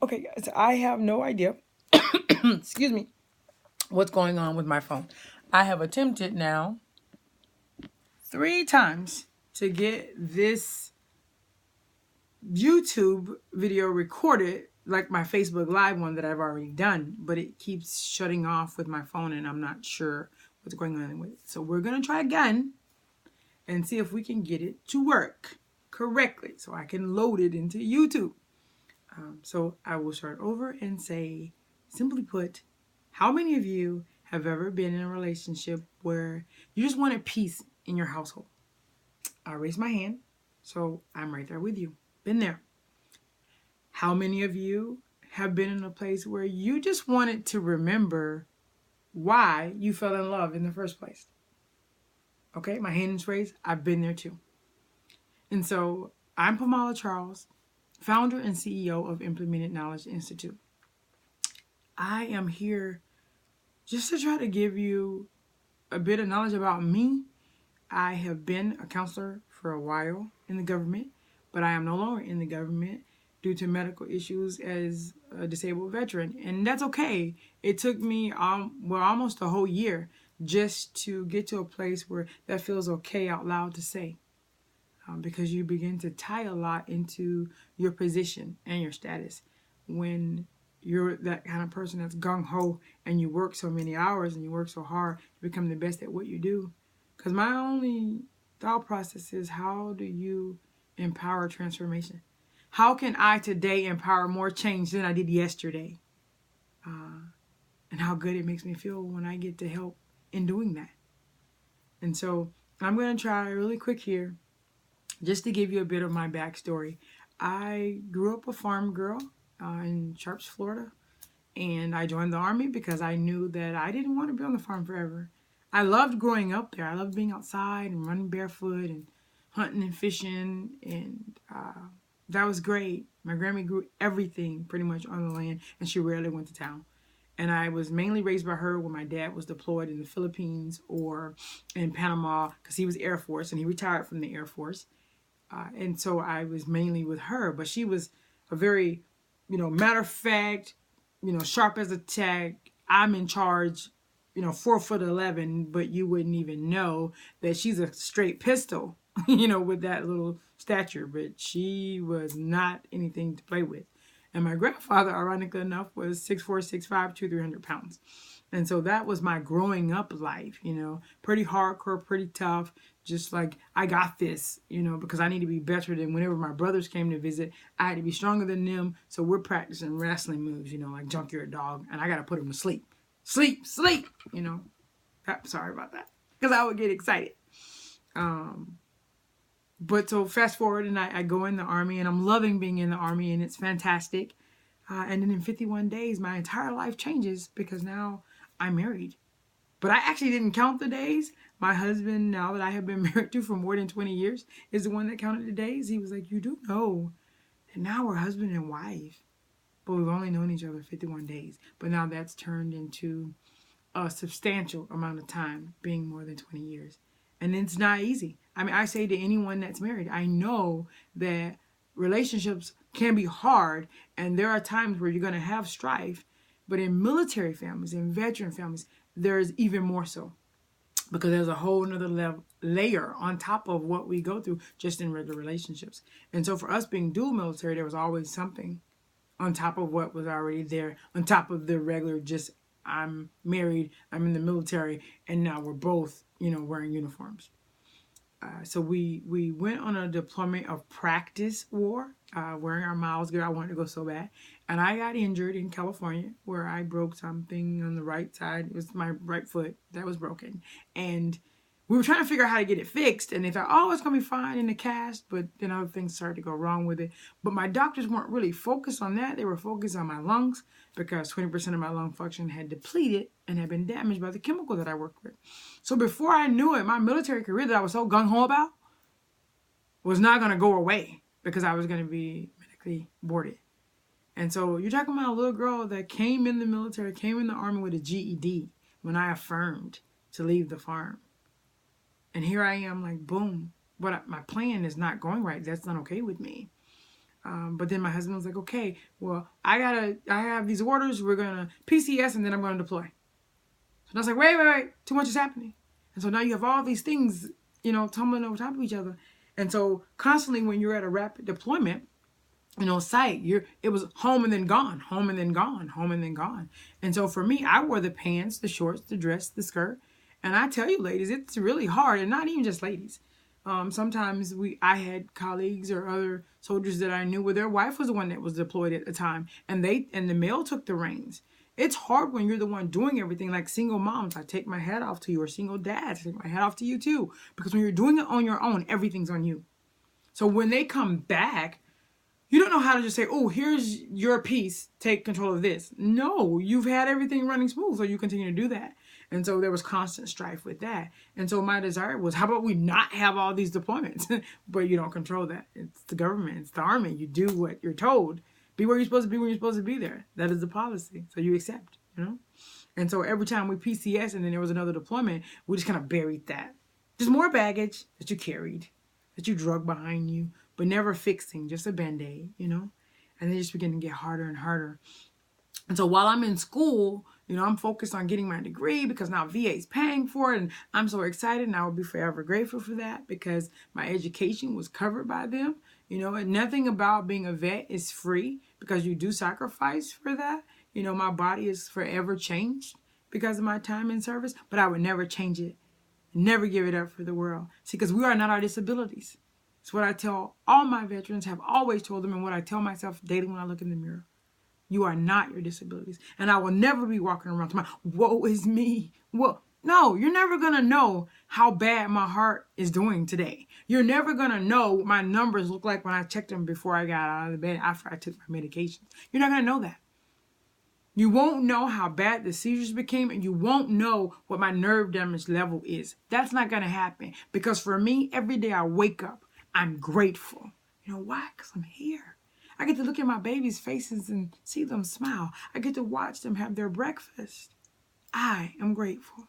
Okay, guys, I have no idea, excuse me, what's going on with my phone. I have attempted now 3 times to get this YouTube video recorded, like my Facebook Live one that I've already done, but it keeps shutting off with my phone and I'm not sure what's going on with it. So we're going to try again and see if we can get it to work correctly so I can load it into YouTube. So I will start over and say, simply put, how many of you have ever been in a relationship where you just wanted peace in your household? I raise my hand, so I'm right there with you. Been there. How many of you have been in a place where you just wanted to remember why you fell in love in the first place? Okay, my hand is raised. I've been there too. And so I'm Pamela Charles, founder and CEO of Implemented Knowledge Institute. I am here just to try to give you a bit of knowledge about me. I have been a counselor for a while in the government, but I am no longer in the government due to medical issues as a disabled veteran. And that's okay. It took me almost a whole year just to get to a place where that feels okay out loud to say. Because you begin to tie a lot into your position and your status when you're that kind of person that's gung-ho and you work so many hours and you work so hard to become the best at what you do. Because my only thought process is, how do you empower transformation? How can I today empower more change than I did yesterday? And how good it makes me feel when I get to help in doing that. And so I'm going to try really quick here just to give you a bit of my backstory. I grew up a farm girl in Sharps, Florida, and I joined the Army because I knew that I didn't want to be on the farm forever. I loved growing up there. I loved being outside and running barefoot and hunting and fishing, and that was great. My grandma grew everything pretty much on the land, and she rarely went to town. And I was mainly raised by her when my dad was deployed in the Philippines or in Panama, because he was Air Force and he retired from the Air Force. And so I was mainly with her, but she was a very, matter of fact, sharp as a tack. I'm in charge, 4'11", but you wouldn't even know that she's a straight pistol, with that little stature. But she was not anything to play with. And my grandfather, ironically enough, was 6'4", 6'5", 300 pounds. And so that was my growing up life, pretty hardcore, pretty tough. Just like, I got this, because I need to be better than whenever my brothers came to visit. I had to be stronger than them. So we're practicing wrestling moves, like junkyard dog. And I got to put them to sleep. Sleep, sleep, Sorry about that. Because I would get excited. But so fast forward and I go in the Army, and I'm loving being in the Army, and it's fantastic. And then in 51 days, my entire life changes because now I'm married. But I actually didn't count the days. My husband, now that I have been married to for more than 20 years, is the one that counted the days. He was like, you do know that now we're husband and wife. But we've only known each other 51 days. But now that's turned into a substantial amount of time, being more than 20 years. And it's not easy. I mean, I say to anyone that's married, I know that relationships can be hard, and there are times where you're going to have strife. But in military families, in veteran families, there's even more so, because there's a whole nother layer on top of what we go through just in regular relationships. And so for us being dual military, there was always something on top of what was already there, on top of the regular, just I'm married, I'm in the military, and now we're both, wearing uniforms. So we went on a deployment of practice war, wearing our miles gear. I wanted to go so bad. And I got injured in California where I broke something on the right side. It was my right foot that was broken. And we were trying to figure out how to get it fixed. And they thought, oh, it's going to be fine in the cast. But then other things started to go wrong with it. But my doctors weren't really focused on that. They were focused on my lungs, because 20% of my lung function had depleted and had been damaged by the chemical that I worked with. So before I knew it, my military career that I was so gung-ho about was not going to go away, because I was going to be medically boarded. And so you're talking about a little girl that came in the military, came in the Army with a GED when I affirmed to leave the farm. And here I am, like, boom. But my plan is not going right. That's not okay with me. But then my husband was like, okay, well, I have these orders. We're going to PCS and then I'm going to deploy. So I was like, wait, too much is happening. And so now you have all these things, tumbling over top of each other. And so constantly when you're at a rapid deployment, site, it was home and then gone, home and then gone, home and then gone. And so for me, I wore the pants, the shorts, the dress, the skirt. And I tell you, ladies, it's really hard. And not even just ladies. Sometimes I had colleagues or other soldiers that I knew where their wife was the one that was deployed at the time, and the male took the reins. It's hard when you're the one doing everything. Like single moms, I take my hat off to you, or single dads, I take my hat off to you too, because when you're doing it on your own, everything's on you. So when they come back, you don't know how to just say, oh, here's your piece, take control of this. No, you've had everything running smooth, so you continue to do that. And so there was constant strife with that. And so my desire was, how about we not have all these deployments? But you don't control that. It's the government. It's the army. You do what you're told. Be where you're supposed to be when you're supposed to be there. That is the policy. So you accept, And so every time we PCS and then there was another deployment, we just kind of buried that. Just more baggage that you carried, that you drug behind you, but never fixing, just a Band-Aid, And they just begin to get harder and harder. And so while I'm in school, I'm focused on getting my degree because now VA is paying for it. And I'm so excited, and I will be forever grateful for that because my education was covered by them. And nothing about being a vet is free because you do sacrifice for that. My body is forever changed because of my time in service, but I would never change it. Never give it up for the world. See, because we are not our disabilities. It's what I tell all my veterans, have always told them, and what I tell myself daily when I look in the mirror. You are not your disabilities. And I will never be walking around tomorrow, woe is me. Well, no, you're never going to know how bad my heart is doing today. You're never going to know what my numbers look like when I checked them before I got out of the bed, after I took my medications. You're not going to know that. You won't know how bad the seizures became, and you won't know what my nerve damage level is. That's not going to happen. Because for me, every day I wake up, I'm grateful. You know why? Because I'm here. I get to look at my babies' faces and see them smile. I get to watch them have their breakfast. I am grateful.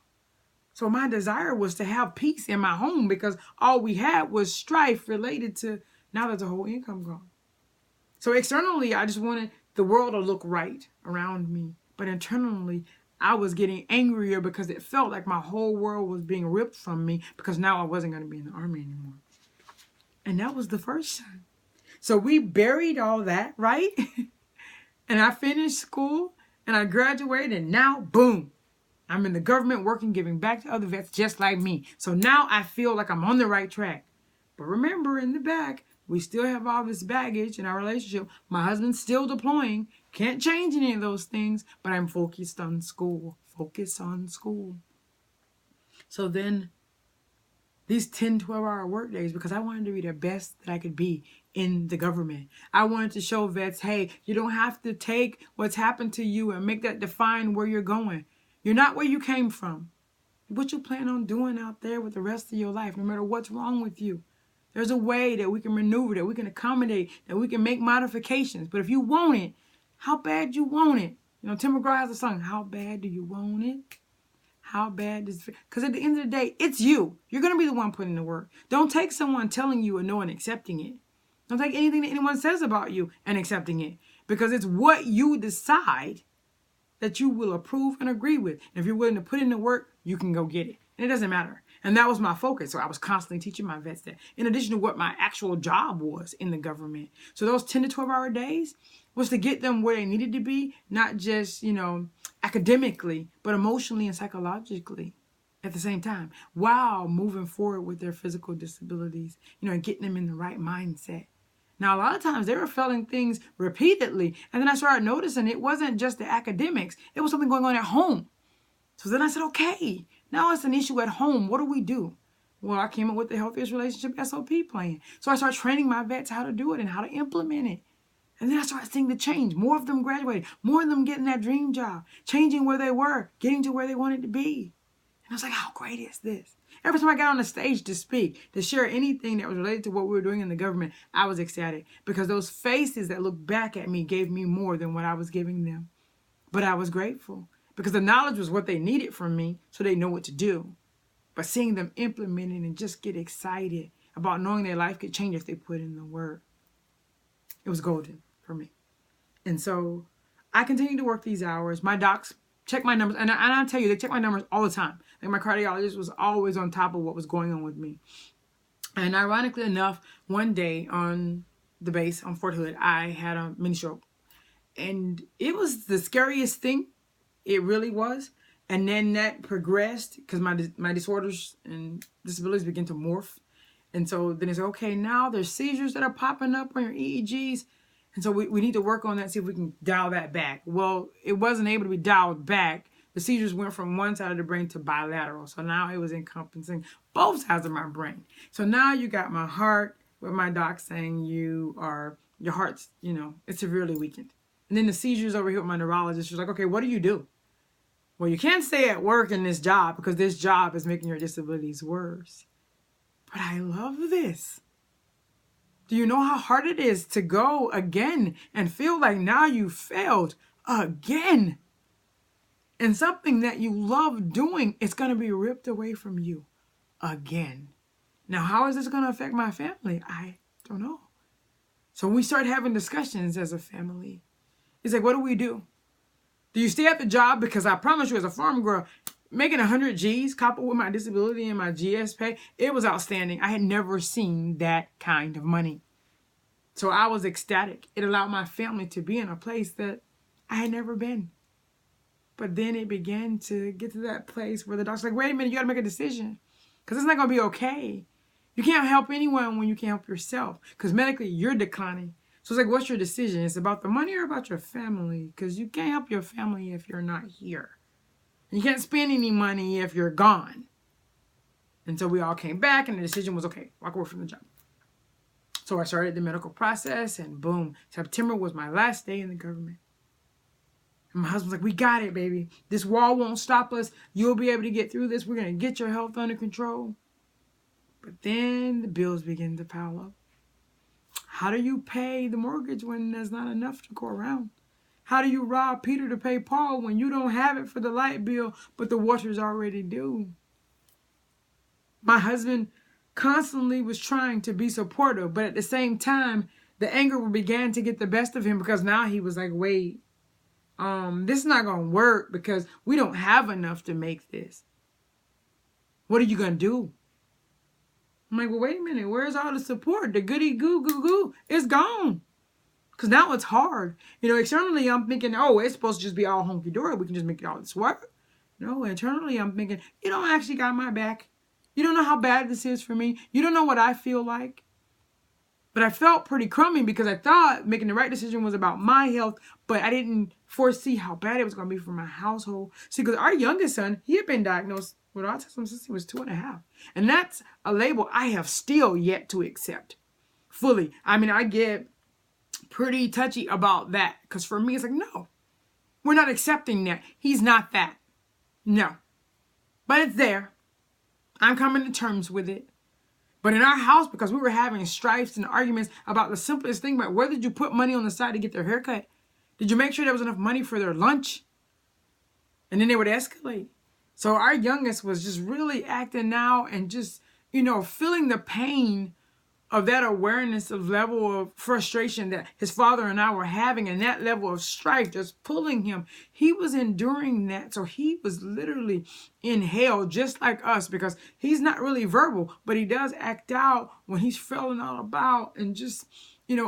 So my desire was to have peace in my home because all we had was strife related to, now there's a whole income gone. So externally, I just wanted the world to look right around me. But internally, I was getting angrier because it felt like my whole world was being ripped from me because now I wasn't going to be in the army anymore. And that was the first time. So we buried all that, right? And I finished school and I graduated, and now, boom, I'm in the government working, giving back to other vets just like me. So now I feel like I'm on the right track. But remember, in the back, we still have all this baggage in our relationship. My husband's still deploying. Can't change any of those things, but I'm focused on school. Focus on school. So then these 10, 12-hour work days, because I wanted to be the best that I could be in the government. I wanted to show vets, hey, you don't have to take what's happened to you and make that define where you're going. You're not where you came from. What you plan on doing out there with the rest of your life, no matter what's wrong with you. There's a way that we can maneuver, that we can accommodate, that we can make modifications. But if you want it, how bad you want it? Tim McGraw has a song, How Bad Do You Want It? How bad does it feel? Because at the end of the day, it's you. You're going to be the one putting in the work. Don't take someone telling you a no and accepting it. Don't take anything that anyone says about you and accepting it. Because it's what you decide that you will approve and agree with. And if you're willing to put in the work, you can go get it. And it doesn't matter. And that was my focus. So I was constantly teaching my vets that, in addition to what my actual job was in the government. So those 10 to 12-hour days was to get them where they needed to be, not just, academically, but emotionally and psychologically at the same time, while moving forward with their physical disabilities, and getting them in the right mindset. Now, a lot of times they were failing things repeatedly. And then I started noticing it wasn't just the academics. It was something going on at home. So then I said, okay, now it's an issue at home. What do we do? Well, I came up with the Healthiest Relationship SOP plan. So I started training my vets how to do it and how to implement it. And then I started seeing the change. More of them graduated. More of them getting that dream job. Changing where they were. Getting to where they wanted to be. And I was like, how great is this? Every time I got on the stage to speak, to share anything that was related to what we were doing in the government, I was ecstatic. Because those faces that looked back at me gave me more than what I was giving them. But I was grateful. Because the knowledge was what they needed from me, so they know what to do. But seeing them implement it and just get excited about knowing their life could change if they put in the work. It was golden for me. And so I continued to work these hours. My docs check my numbers. And I tell you, they check my numbers all the time. Like my cardiologist was always on top of what was going on with me. And ironically enough, one day on the base on Fort Hood, I had a mini stroke. And it was the scariest thing. It really was. And then that progressed because my disorders and disabilities began to morph. And so then it's okay, now there's seizures that are popping up on your EEGs. And so we need to work on that, see if we can dial that back. Well, it wasn't able to be dialed back. The seizures went from one side of the brain to bilateral. So now it was encompassing both sides of my brain. So now you got my heart with my doc saying your heart's, it's severely weakened. And then the seizures over here with my neurologist, she's like, okay, what do you do? Well, you can't stay at work in this job because this job is making your disabilities worse. But I love this. Do you know how hard it is to go again and feel like now you failed again? And something that you love doing is going to be ripped away from you again. Now, how is this going to affect my family? I don't know. So we start having discussions as a family. It's like, what do we do? Do you stay at the job? Because I promise you, as a farm girl, making 100 G's coupled with my disability and my GS pay, it was outstanding. I had never seen that kind of money. So I was ecstatic. It allowed my family to be in a place that I had never been. But then it began to get to that place where the doctor's like, wait a minute, you got to make a decision. Because it's not going to be okay. You can't help anyone when you can't help yourself. Because medically, you're declining. So it's like, what's your decision? It's about the money or about your family? Because you can't help your family if you're not here. And you can't spend any money if you're gone. And so we all came back and the decision was, okay, walk away from the job. So I started the medical process and boom, September was my last day in the government. And my husband's like, we got it, baby. This wall won't stop us. You'll be able to get through this. We're going to get your health under control. But then the bills begin to pile up. How do you pay the mortgage when there's not enough to go around? How do you rob Peter to pay Paul when you don't have it for the light bill, but the water's already due? My husband constantly was trying to be supportive, but at the same time, the anger began to get the best of him because now he was like, wait, this is not going to work because we don't have enough to make this. What are you going to do? I'm like, well, wait a minute. Where's all the support? The goody goo goo goo is gone. Because now it's hard. Externally, I'm thinking, oh, it's supposed to just be all hunky-dory. We can just make it all this work. No, internally, I'm thinking, you don't actually got my back. You don't know how bad this is for me. You don't know what I feel like. But I felt pretty crummy because I thought making the right decision was about my health, but I didn't foresee how bad it was going to be for my household. See, because our youngest son, he had been diagnosed with autism since he was 2.5. And that's a label I have still yet to accept fully. I mean, I get pretty touchy about that because for me, it's like, no, we're not accepting that. He's not that. No. But it's there. I'm coming to terms with it. But in our house, because we were having strifes and arguments about the simplest thing, but where did you put money on the side to get their haircut? Did you make sure there was enough money for their lunch? And then they would escalate. So our youngest was just really acting out and just, feeling the pain of that awareness of level of frustration that his father and I were having, and that level of strife just pulling him. He was enduring that. So he was literally in hell just like us because he's not really verbal, but he does act out when he's feeling all about and just,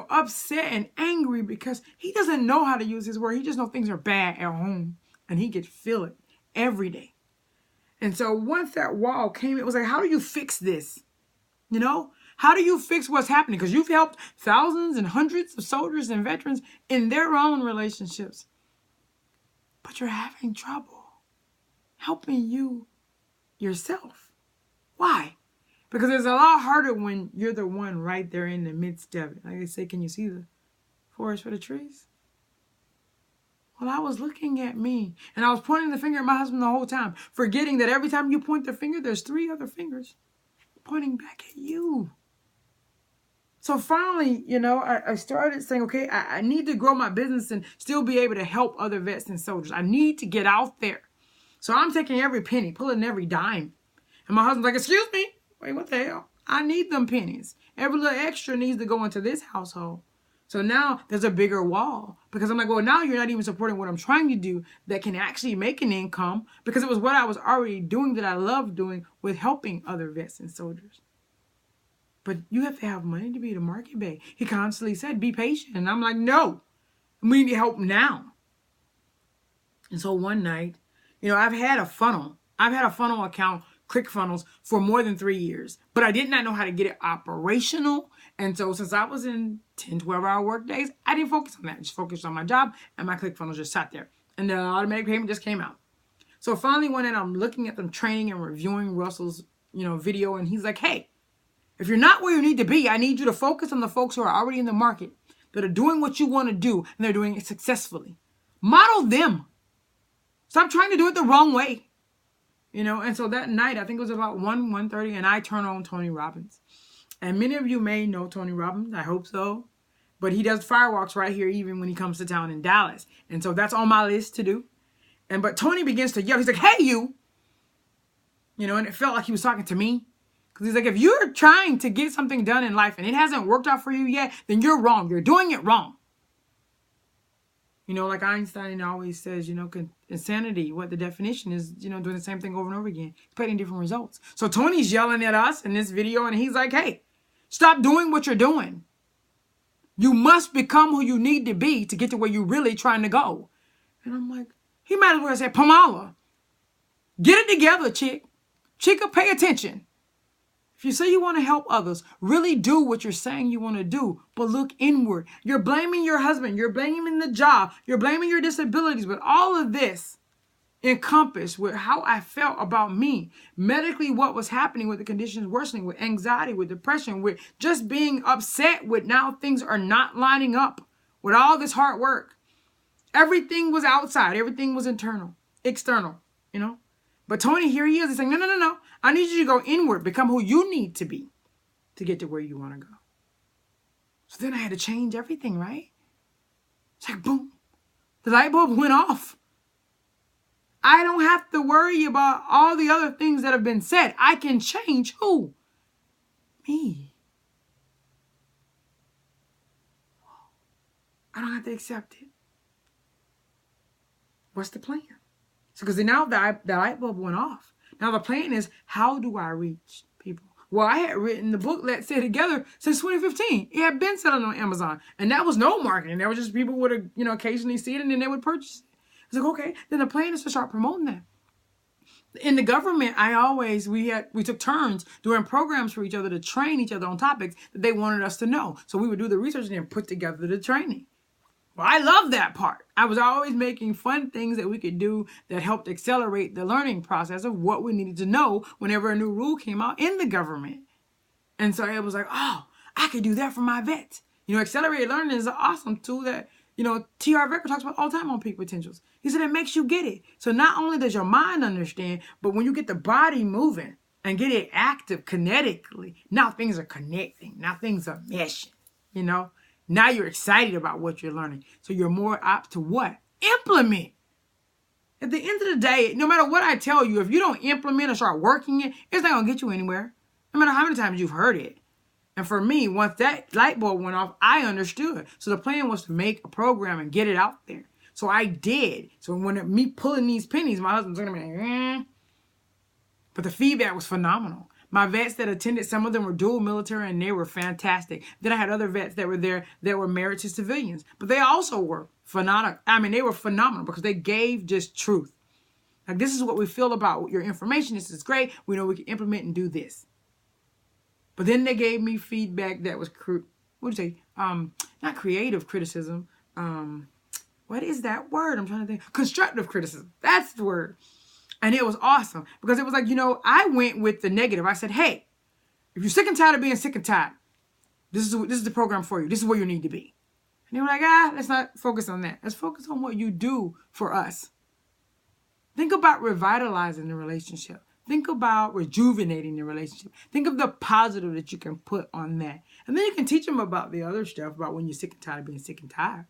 upset and angry because he doesn't know how to use his word. He just knows things are bad at home and he could feel it every day. And so once that wall came, it was like, how do you fix this? How do you fix what's happening? Because you've helped thousands and hundreds of soldiers and veterans in their own relationships. But you're having trouble helping you yourself. Why? Because it's a lot harder when you're the one right there in the midst of it. Like they say, can you see the forest for the trees? Well, I was looking at me and I was pointing the finger at my husband the whole time, forgetting that every time you point the finger, there's 3 other fingers pointing back at you. So finally, I started saying, okay, I need to grow my business and still be able to help other vets and soldiers. I need to get out there. So I'm taking every penny, pulling every dime. And my husband's like, excuse me, wait, what the hell? I need them pennies. Every little extra needs to go into this household. So now there's a bigger wall because I'm like, well, now you're not even supporting what I'm trying to do that can actually make an income, because it was what I was already doing that I love doing with helping other vets and soldiers. But you have to have money to be the market bay. He constantly said, be patient. And I'm like, no, we need help now. And so one night, I've had a funnel account, ClickFunnels, for more than 3 years, but I did not know how to get it operational. And so since I was in 10, 12-hour work days, I didn't focus on that. I just focused on my job, and my ClickFunnels just sat there. And the automatic payment just came out. So finally one night I'm looking at them training and reviewing Russell's, video, and he's like, hey, if you're not where you need to be, I need you to focus on the folks who are already in the market that are doing what you want to do, and they're doing it successfully. Model them. Stop trying to do it the wrong way. And so that night, I think it was about 1:30, and I turn on Tony Robbins. And many of you may know Tony Robbins. I hope so. But he does firewalks right here, even when he comes to town in Dallas. And so that's on my list to do. But Tony begins to yell. He's like, hey, you. And it felt like he was talking to me. Because he's like, if you're trying to get something done in life and it hasn't worked out for you yet, then you're wrong. You're doing it wrong. Like Einstein always says, insanity, what the definition is, doing the same thing over and over again, expecting different results. So Tony's yelling at us in this video, and he's like, hey, stop doing what you're doing. You must become who you need to be to get to where you're really trying to go. And I'm like, he might as well say, Pamela, get it together, chick. Chica, pay attention. If you say you want to help others, really do what you're saying you want to do, but look inward. You're blaming your husband. You're blaming the job. You're blaming your disabilities. But all of this encompassed with how I felt about me, medically, what was happening with the conditions worsening, with anxiety, with depression, with just being upset with now things are not lining up with all this hard work. Everything was outside. Everything was external. But Tony, here he is. He's saying, no. I need you to go inward, become who you need to be to get to where you want to go. So then I had to change everything, right? It's like, boom. The light bulb went off. I don't have to worry about all the other things that have been said. I can change who? Me. I don't have to accept it. What's the plan? So because now the light bulb went off. Now the plan is, how do I reach people? Well, I had written the book, Let's Say It Together, since 2015. It had been selling on Amazon. And that was no marketing. That was just people would, occasionally see it and then they would purchase it. It's like, okay, then the plan is to start promoting that. In the government, we took turns doing programs for each other to train each other on topics that they wanted us to know. So we would do the research and then put together the training. Well, I love that part. I was always making fun things that we could do that helped accelerate the learning process of what we needed to know whenever a new rule came out in the government. And so it was like, oh, I could do that for my vets. Accelerated learning is an awesome tool that, T.R. Vecker talks about all the time on Peak Potentials. He said it makes you get it. So not only does your mind understand, but when you get the body moving and get it active kinetically, now things are connecting. Now things are meshing, Now you're excited about what you're learning. So you're more apt to what? Implement. At the end of the day, no matter what I tell you, if you don't implement or start working it, it's not going to get you anywhere. No matter how many times you've heard it. And for me, once that light bulb went off, I understood. So the plan was to make a program and get it out there. So I did. So when me pulling these pennies, my husband's looking at me, But the feedback was phenomenal. My vets that attended, some of them were dual military and they were fantastic. Then I had other vets that were there that were married to civilians, but they also were phenomenal. They were phenomenal because they gave just truth. Like, this is what we feel about your information. This is great. We know we can implement and do this. But then they gave me feedback that was, not creative criticism. What is that word? I'm trying to think. Constructive criticism. That's the word. And it was awesome because it was like, I went with the negative. I said, hey, if you're sick and tired of being sick and tired, this is the program for you. This is where you need to be. And they were like, let's not focus on that. Let's focus on what you do for us. Think about revitalizing the relationship. Think about rejuvenating the relationship. Think of the positive that you can put on that. And then you can teach them about the other stuff, about when you're sick and tired of being sick and tired.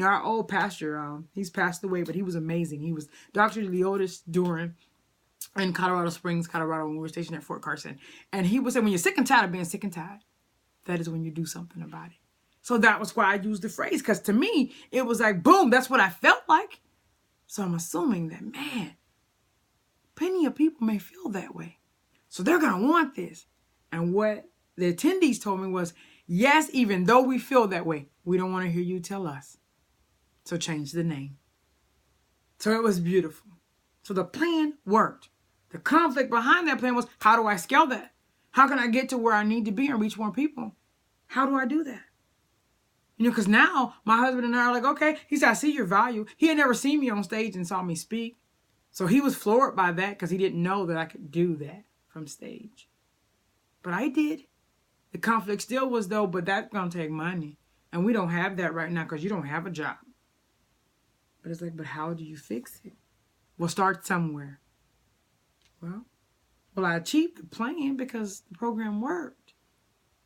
Our old pastor, he's passed away, but he was amazing. He was Dr. Leotis Duran in Colorado Springs, Colorado, when we were stationed at Fort Carson. And he would say, when you're sick and tired of being sick and tired, that is when you do something about it. So that was why I used the phrase, because to me, it was like, boom, that's what I felt like. So I'm assuming that, man, plenty of people may feel that way. So they're going to want this. And what the attendees told me was, yes, even though we feel that way, we don't want to hear you tell us. So change the name. So it was beautiful. So the plan worked. The conflict behind that plan was, how do I scale that? How can I get to where I need to be and reach more people? How do I do that? You know, because now my husband and I are like, okay, he said, I see your value. He had never seen me on stage and saw me speak. So he was floored by that because he didn't know that I could do that from stage. But I did. The conflict still was though, but that's going to take money. And we don't have that right now because you don't have a job. But it's like, but how do you fix it? We'll start somewhere. Well, I achieved the plan because the program worked.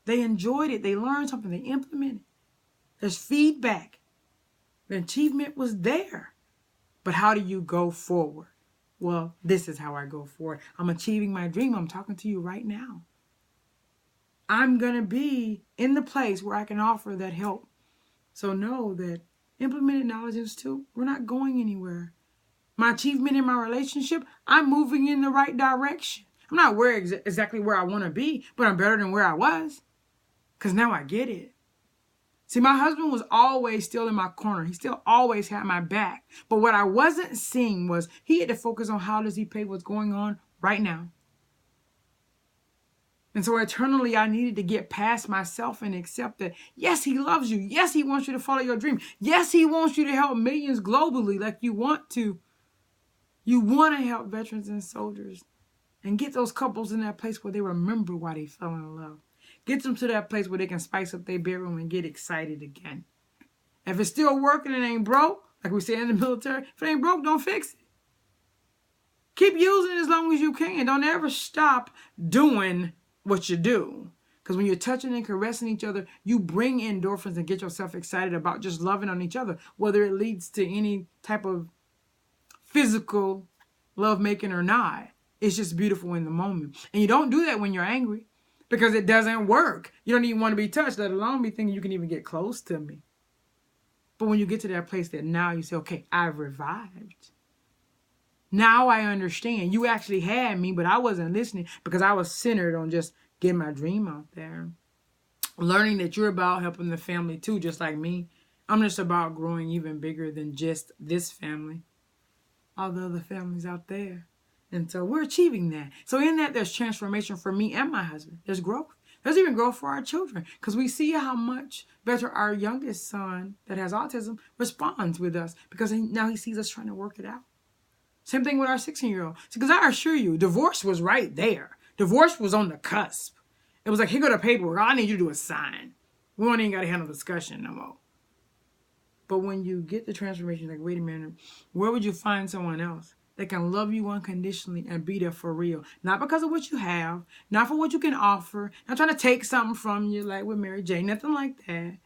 They enjoyed it. They learned something. They implemented. There's feedback. The achievement was there. But how do you go forward? Well, this is how I go forward. I'm achieving my dream. I'm talking to you right now. I'm going to be in the place where I can offer that help. So know that Implemented Knowledge Institute, we're not going anywhere. My achievement in my relationship, I'm moving in the right direction. I'm not exactly where I want to be, but I'm better than where I was. Because now I get it. See, my husband was always still in my corner. He still always had my back. But what I wasn't seeing was he had to focus on how does he pay what's going on right now. And so eternally, I needed to get past myself and accept that, yes, he loves you. Yes, he wants you to follow your dream. Yes, he wants you to help millions globally like you want to. You want to help veterans and soldiers and get those couples in that place where they remember why they fell in love. Get them to that place where they can spice up their bedroom and get excited again. If it's still working and it ain't broke, like we say in the military, if it ain't broke, don't fix it. Keep using it as long as you can. Don't ever stop doing what you do. Because when you're touching and caressing each other, you bring endorphins and get yourself excited about just loving on each other, whether it leads to any type of physical lovemaking or not. It's just beautiful in the moment. And you don't do that when you're angry because it doesn't work. You don't even want to be touched, let alone be thinking you can even get close to me. But when you get to that place that now you say, okay, I've revived. Now I understand. You actually had me, but I wasn't listening because I was centered on just getting my dream out there. Learning that you're about helping the family too, just like me. I'm just about growing even bigger than just this family. All the other families out there. And so we're achieving that. So in that, there's transformation for me and my husband. There's growth. There's even growth for our children because we see how much better our youngest son that has autism responds with us because now he sees us trying to work it out. Same thing with our 16-year-old. Because I assure you, divorce was right there. Divorce was on the cusp. It was like, here go the paperwork. All I need you to do is sign. We don't even got to have no discussion no more. But when you get the transformation, like, wait a minute, where would you find someone else that can love you unconditionally and be there for real? Not because of what you have, not for what you can offer, not trying to take something from you like with Mary J, nothing like that.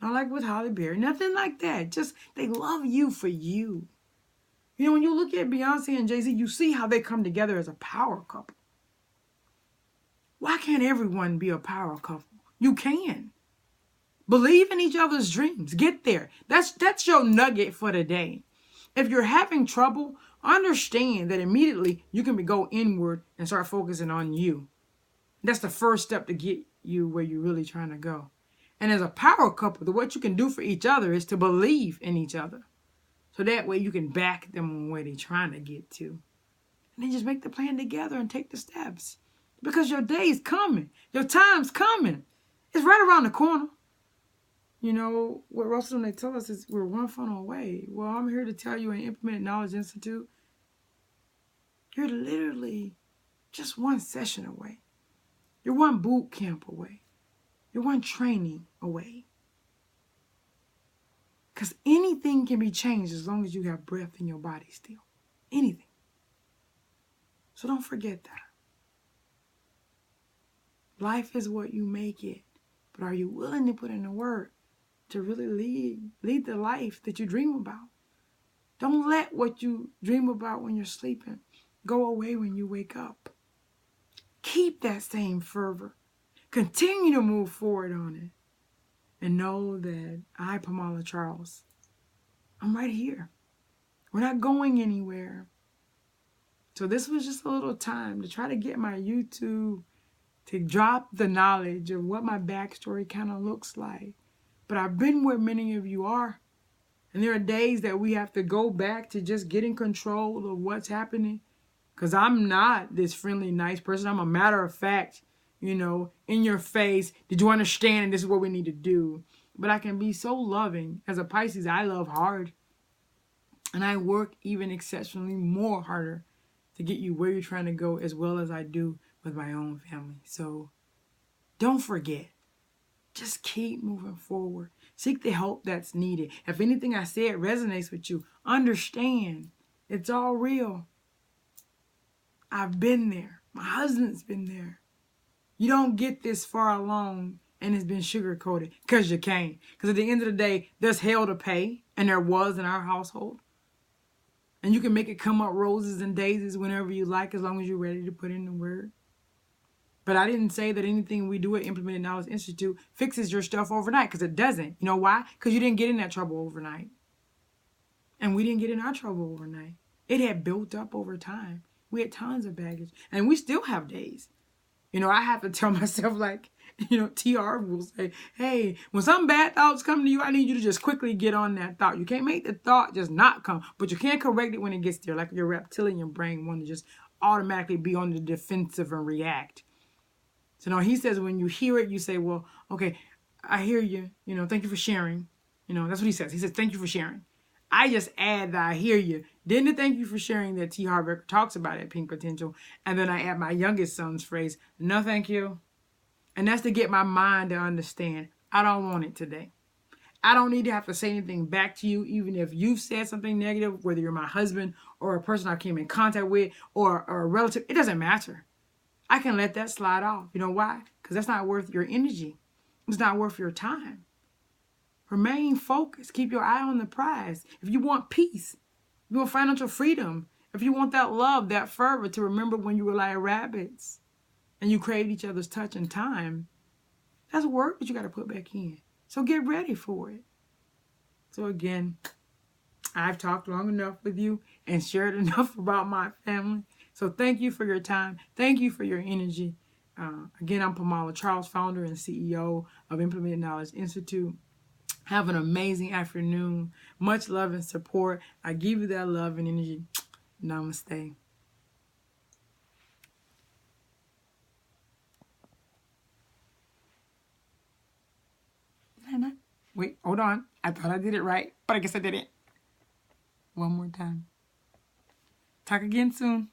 Not like with Halle Berry, nothing like that. Just they love you for you. You know, when you look at Beyonce and Jay-Z, you see how they come together as a power couple. Why can't everyone be a power couple? You can. Believe in each other's dreams. Get there. That's your nugget for the day. If you're having trouble, understand that immediately you can go inward and start focusing on you. That's the first step to get you where you're really trying to go. And as a power couple, what you can do for each other is to believe in each other. So that way you can back them on where they're trying to get to. And then just make the plan together and take the steps. Because your day's coming. Your time's coming. It's right around the corner. You know, what Russell and they tell us is we're one funnel away. Well, I'm here to tell you in Implemented Knowledge Institute, you're literally just one session away. You're one boot camp away. You're one training away. Because anything can be changed as long as you have breath in your body still. Anything. So don't forget that. Life is what you make it. But are you willing to put in the work to really lead the life that you dream about? Don't let what you dream about when you're sleeping go away when you wake up. Keep that same fervor. Continue to move forward on it. And know that I, Pamala Charles, I'm right here. We're not going anywhere. So this was just a little time to try to get my YouTube to drop the knowledge of what my backstory kind of looks like. But I've been where many of you are. And there are days that we have to go back to just getting control of what's happening. Because I'm not this friendly, nice person. I'm a matter of fact, you know, in your face. Did you understand? And this is what we need to do. But I can be so loving. As a Pisces, I love hard. And I work even exceptionally more harder to get you where you're trying to go, as well as I do with my own family. So don't forget. Just keep moving forward. Seek the help that's needed. If anything I said resonates with you, understand it's all real. I've been there. My husband's been there. You don't get this far along and it's been sugar-coated because you can't. Because at the end of the day, there's hell to pay, and there was in our household. And you can make it come up roses and daisies whenever you like, as long as you're ready to put in the work. But I didn't say that anything we do at Implemented Knowledge Institute fixes your stuff overnight, because it doesn't. You know why? Because you didn't get in that trouble overnight. And we didn't get in our trouble overnight. It had built up over time. We had tons of baggage. And we still have days. You know, I have to tell myself, like, you know, TR will say, hey, when some bad thoughts come to you, I need you to just quickly get on that thought. You can't make the thought just not come, but you can correct it when it gets there. Like your reptilian brain want to just automatically be on the defensive and react. So no, he says when you hear it, you say, well, okay, I hear you. You know, thank you for sharing. You know, that's what he says. He says, thank you for sharing. I just add that I hear you. Then the thank you for sharing that T. Harv Eker talks about at Pink Potential. And then I add my youngest son's phrase, no thank you. And that's to get my mind to understand, I don't want it today. I don't need to have to say anything back to you, even if you've said something negative, whether you're my husband or a person I came in contact with or a relative. It doesn't matter. I can let that slide off. You know why? Because that's not worth your energy. It's not worth your time. Remain focused. Keep your eye on the prize. If you want peace, if you want financial freedom, if you want that love, that fervor to remember when you were like rabbits and you craved each other's touch and time, that's work that you got to put back in. So get ready for it. So again, I've talked long enough with you and shared enough about my family. So thank you for your time. Thank you for your energy. Again, I'm Pamala Charles, founder and CEO of Implemented Knowledge Institute. Have an amazing afternoon. Much love and support. I give you that love and energy. Namaste. Wait, hold on. I thought I did it right, but I guess I didn't. One more time. Talk again soon.